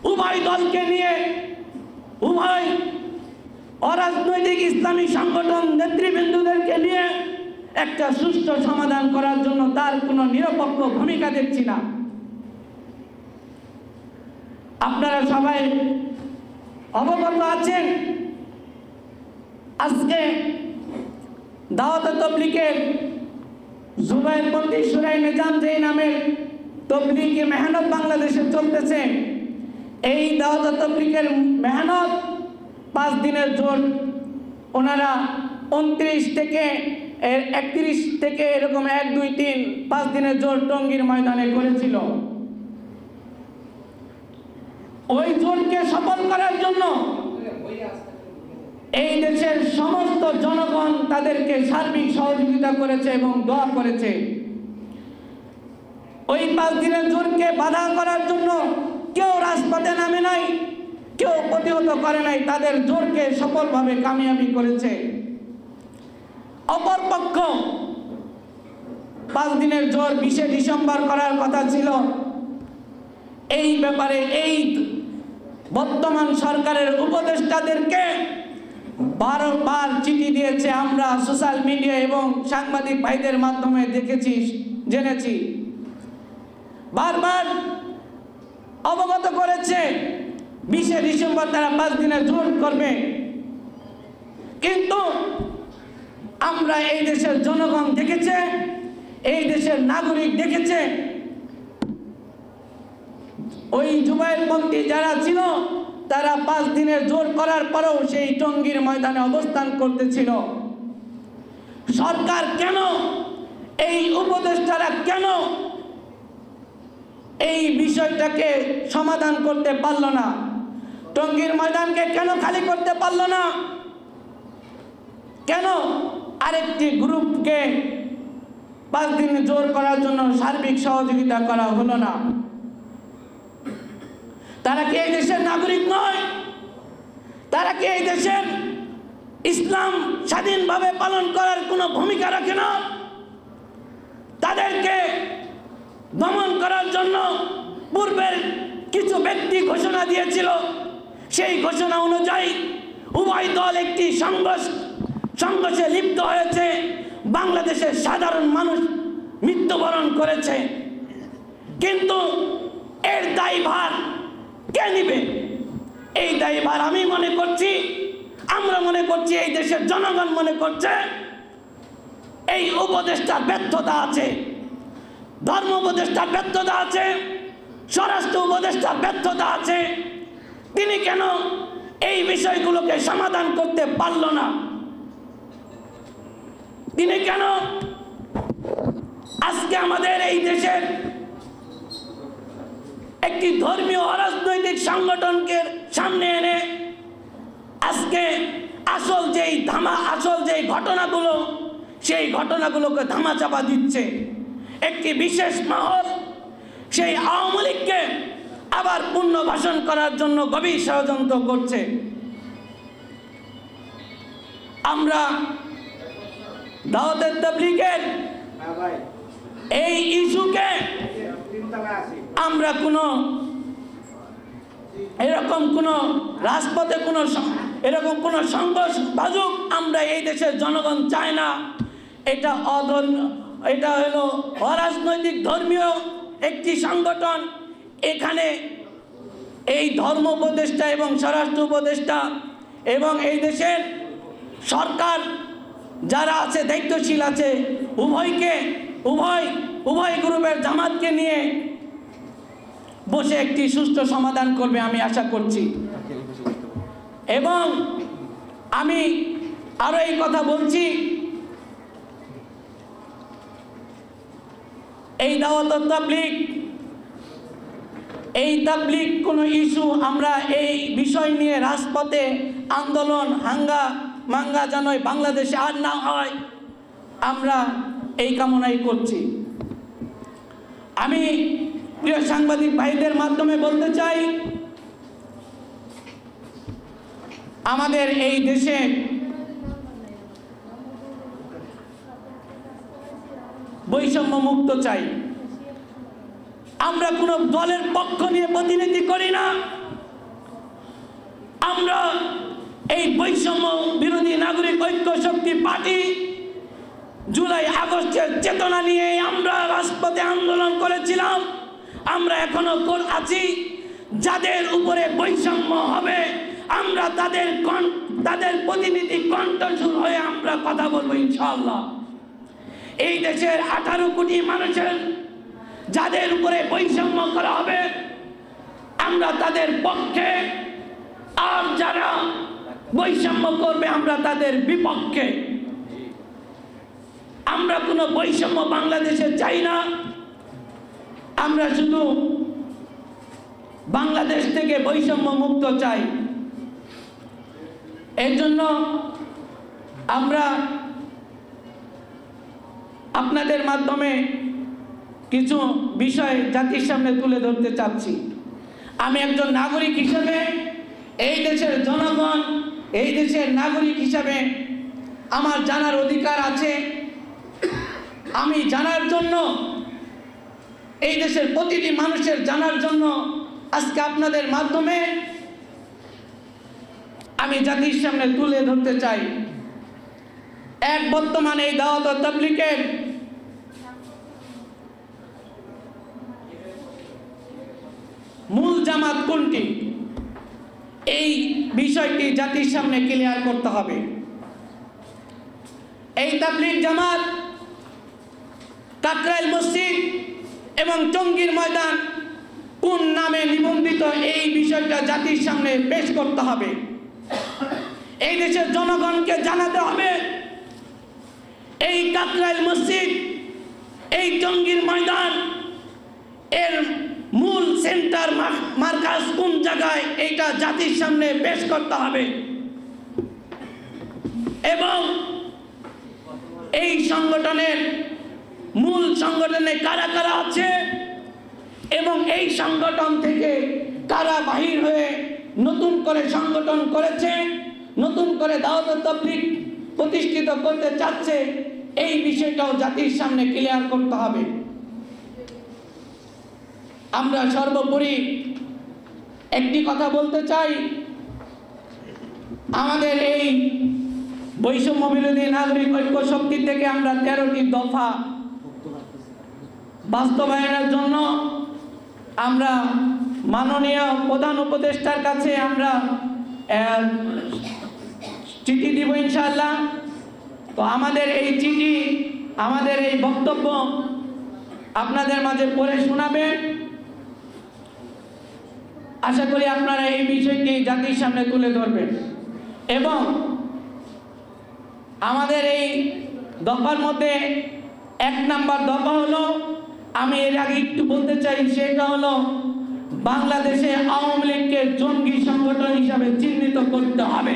উভয় দলকে নিয়ে, উভয় অরাজনৈতিক ইসলামী সংগঠন নেতৃবৃন্দদেরকে নিয়ে একটা সুষ্ঠু সমাধান করার জন্য তার কোনো নিরপেক্ষ ভূমিকা দেখছি না। আপনারা সবাই অবগত আছেন, আজকে দাওয়াতে তাবলীগের জুবায়েরপন্থী সুরাই নিজাম যেই নামের তাবলীগি মেহনত বাংলাদেশে চলতেছে, এই দাওয়াতে তাবলীগের মেহনত 5 দিনের জোট ওনারা 29 থেকে 31 থেকে এরকম 1, 2, 3, 5 দিনের জোট টঙ্গীর ময়দানে করেছিল। ওই জোটকে সফল করার জন্য এই দেশের সমস্ত জনগণ তাদেরকে সার্বিক সহযোগিতা করেছে এবং দোয়া করেছে। ওই 5 দিনের জোটকে বাধা করার জন্য কেউ রাজপথে নামে নাই, কেউ প্রতিহত করে নাই, তাদের জোরকে সফলভাবে কামিয়াবি করেছে। অপরপক্ষ 5 দিনের জোর 20 ডিসেম্বর করার কথা ছিল। এই ব্যাপারে এই বর্তমান সরকারের উপদেষ্টাদেরকে বারবার চিঠি দিয়েছে, আমরা সোশ্যাল মিডিয়া এবং সাংবাদিক ভাইদের মাধ্যমে দেখেছি, জেনেছি, বারবার অবগত করেছে 20 ডিসেম্বর তারা 5 দিনের জোট করবে। কিন্তু আমরা এই দেশের জনগণ দেখেছে, এই দেশের নাগরিক দেখেছে, ওই জুবায়েরপন্থী যারা ছিল তারা 5 দিনের জোট করার পরেও সেই টঙ্গীর ময়দানে অবস্থান করতেছিল। সরকার কেন, এই উপদেষ্টারা কেন এই বিষয়টাকে সমাধান করতে পারল না? টঙ্গীর ময়দানকে কেন খালি করতে পারল না? কেন আরেকটি গ্রুপকে 5 দিন জোর করার জন্য সার্বিক সহযোগিতা করা হলো না? তারা কি এই দেশের নাগরিক নয়? তারা কি এই দেশের ইসলাম স্বাধীনভাবে পালন করার কোনো ভূমিকা রাখে না? তাদেরকে দমন করার জন্য পূর্বের কিছু ব্যক্তি ঘোষণা দিয়েছিল, সেই ঘোষণা অনুযায়ী উভয় দল একটি সংঘর্ষে লিপ্ত হয়েছে, বাংলাদেশের সাধারণ মানুষ মৃত্যুবরণ করেছে। কিন্তু এর দায়ভার কে নিবে? এই দায়ভার আমি মনে করছি, আমরা মনে করছি, এই দেশের জনগণ মনে করছে এই উপদেষ্টার ব্যর্থতা আছে, ধর্ম উপদেষ্টার ব্যর্থতা আছে, স্বরাষ্ট্র উপদেষ্টার ব্যর্থতা আছে। তিনি কেন এই বিষয়গুলোকে সমাধান করতে পারল না? তিনি কেন আজকে আমাদের এই দেশের একটি ধর্মীয় অরাজনৈতিক সংগঠনকে সামনে এনে আজকে আসল যেই ঘটনাগুলো, সেই ঘটনাগুলোকে ধামাচাপা দিচ্ছে? একটি বিশেষ মহল সেই আওয়ামী লীগকে আবার পুনর্বাসন করার জন্য গভীর ষড়যন্ত্র করছে। আমরা দাওয়াতে তাবলীগের এই ইস্যুকে আমরা এরকম কোনো রাজপথে এরকম কোনো সংঘর্ষ বাজুক আমরা এই দেশের জনগণ চায় না। এটা হলো অরাজনৈতিক ধর্মীয় একটি সংগঠন। এখানে এই ধর্ম উপদেষ্টা এবং স্বরাষ্ট্র উপদেষ্টা এবং এই দেশের সরকার যারা আছে, দায়িত্বশীল আছে, উভয় গ্রুপের জামাতকে নিয়ে বসে একটি সুষ্ঠু সমাধান করবে আমি আশা করছি। এবং আমি আরো এই কথা বলছি, এই দাওয়াত তাবলীগ, এই তাবলীগ কোনো ইস্যু আমরা এই বিষয় নিয়ে রাজপথে আন্দোলন মাঙ্গা যেন বাংলাদেশে আর না হয়, আমরা এই কামনাই করছি। আমি প্রিয় সাংবাদিক ভাইদের মাধ্যমে বলতে চাই, আমাদের এই দেশে বৈষম্য মুক্ত চাই। আমরা কোনো দলের পক্ষ নিয়ে প্রতিনিধি করি না, আমরা এই বৈষম্য বিরোধী নাগরিক ঐক্য শক্তি পার্টি জুলাই আগস্টের চেতনা নিয়ে আমরা রাজপথে আন্দোলন করেছিলাম, আমরা এখনো আছি। যাদের উপরে বৈষম্য হবে আমরা তাদের প্রতিনিধি কণ্ঠস্বর হয়ে আমরা কথা বলবো ইনশাআল্লাহ। এই দেশের 18 কোটি মানুষের যাদের উপরে বৈষম্য করা হবে আমরা তাদের পক্ষে, আর যারা বৈষম্য করবে আমরা তাদের বিপক্ষে। আমরা কোনো বৈষম্য বাংলাদেশে চাই না, আমরা শুধু বাংলাদেশ থেকে বৈষম্য মুক্ত চাই। এর জন্য আমরা আপনাদের মাধ্যমে কিছু বিষয় জাতির সামনে তুলে ধরতে চাচ্ছি। আমি একজন নাগরিক হিসেবে, এই দেশের জনগণ, এই দেশের নাগরিক হিসেবে আমার জানার অধিকার আছে। আমি জানার জন্য, এই দেশের প্রতিটি মানুষের জানার জন্য আজকে আপনাদের মাধ্যমে আমি জাতির সামনে তুলে ধরতে চাই। বর্তমানে এই দাওয়াত ও তাবলীগের মূল জামাত কোনটি, এই বিষয়টি জাতির সামনে ক্লিয়ার করতে হবে। এই তাবলীগ জামাত কাকরাইল মসজিদ এবং টঙ্গীর ময়দান কোন নামে নিবন্ধিত, এই বিষয়টা জাতির সামনে পেশ করতে হবে। এই দেশের জনগণকে জানাতে হবে এই কাকরাইল মসজিদ, এই টঙ্গীর ময়দান এর মূল সেন্টার মার্কাজ কোন জায়গায়, এইটা জাতির সামনে পেশ করতে হবে। এবং এই সংগঠনের মূল সংগঠনে কারা কারা আছে এবং এই সংগঠন থেকে কারা বাহির হয়ে নতুন করে সংগঠন করেছে, নতুন করে দাওয়াত ও তাবলীগ প্রতিষ্ঠিত করতে চাচ্ছে, এই বিষয়টাও জাতির সামনে ক্লিয়ার করতে হবে। আমরা সর্বোপরি একটি কথা বলতে চাই, আমাদের এই বৈষম্য বিরোধী নাগরিক ঐক্য শক্তি থেকে আমরা 13টি দফা বাস্তবায়নের জন্য আমরা মাননীয় প্রধান উপদেষ্টার কাছে আমরা চিঠি দিব ইনশাআল্লাহ। তো আমাদের এই চিঠি, আমাদের এই বক্তব্য আপনাদের মাঝে পড়ে শোনাবেন। আশা করি আপনারা এই বিষয়টি জাতির সামনে তুলে ধরবেন। এবং আমাদের এই দফার মধ্যে 1 নাম্বার দফা হলো, আমি এর আগে একটু বলতে চাই, সেটা হলো বাংলাদেশে আওয়ামী লীগকে জঙ্গি সংগঠন হিসাবে চিহ্নিত করতে হবে।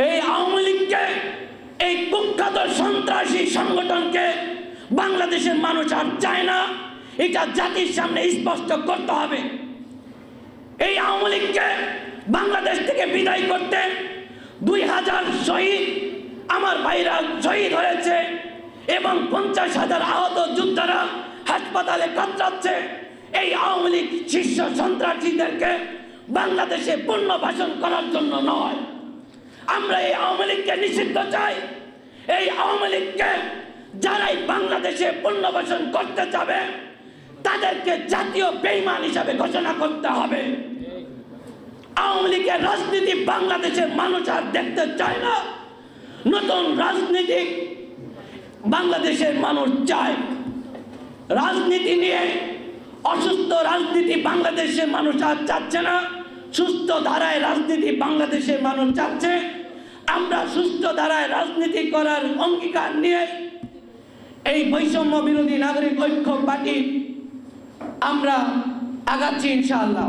এই আওয়ামী লীগকে, এই কুখ্যাত সন্ত্রাসী সংগঠনকে বাংলাদেশের মানুষ আর চায় না, এটা জাতির সামনে স্পষ্ট করতে হবে। এই আওয়ামী লীগকে বাংলাদেশ থেকে বিদায় করতে 2000 শহীদ, আমার ভাইরা শহীদ হয়েছে এবং 50,000 আহত যোদ্ধারা হাসপাতালে কাতরাচ্ছে। এই আওয়ামী লীগ শীর্ষ সন্ত্রাসীদেরকে বাংলাদেশে পুনর্বাসন করার জন্য নয়, আমরা এই আওয়ামী লীগকে নিষিদ্ধ চাই। এই আওয়ামী লীগকে যারাই বাংলাদেশে পুনর্বাসন করতে যাবে তাদেরকে জাতীয় বেঈমান হিসাবে ঘোষণা করতে হবে। আওয়ামী লীগের রাজনীতি বাংলাদেশের মানুষ আর দেখতে চায় না, নতুন রাজনীতি বাংলাদেশের মানুষ চায়। রাজনীতি নিয়ে অসুস্থ রাজনীতি বাংলাদেশের মানুষ আর চাচ্ছে না, সুস্থ ধারায় রাজনীতি বাংলাদেশের মানুষ চাচ্ছে। আমরা সুস্থ ধারায় রাজনীতি করার অঙ্গীকার নিয়ে এই বৈষম্য বিরোধী নাগরিক ঐক্য পার্টি আমরা আগাচ্ছি ইনশাআল্লাহ।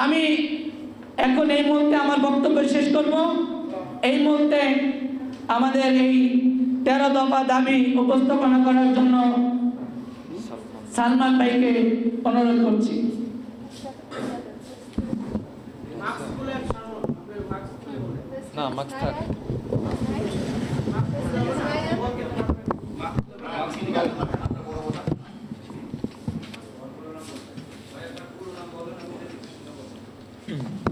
আমি এখন এই মুহূর্তে আমার বক্তব্য শেষ করব। এই মুহূর্তে আমাদের এই 13 দফা দাবি উপস্থাপনা করার জন্য সালমান ভাইকে অনুরোধ করছি। না মাস্ক থাক। হুম।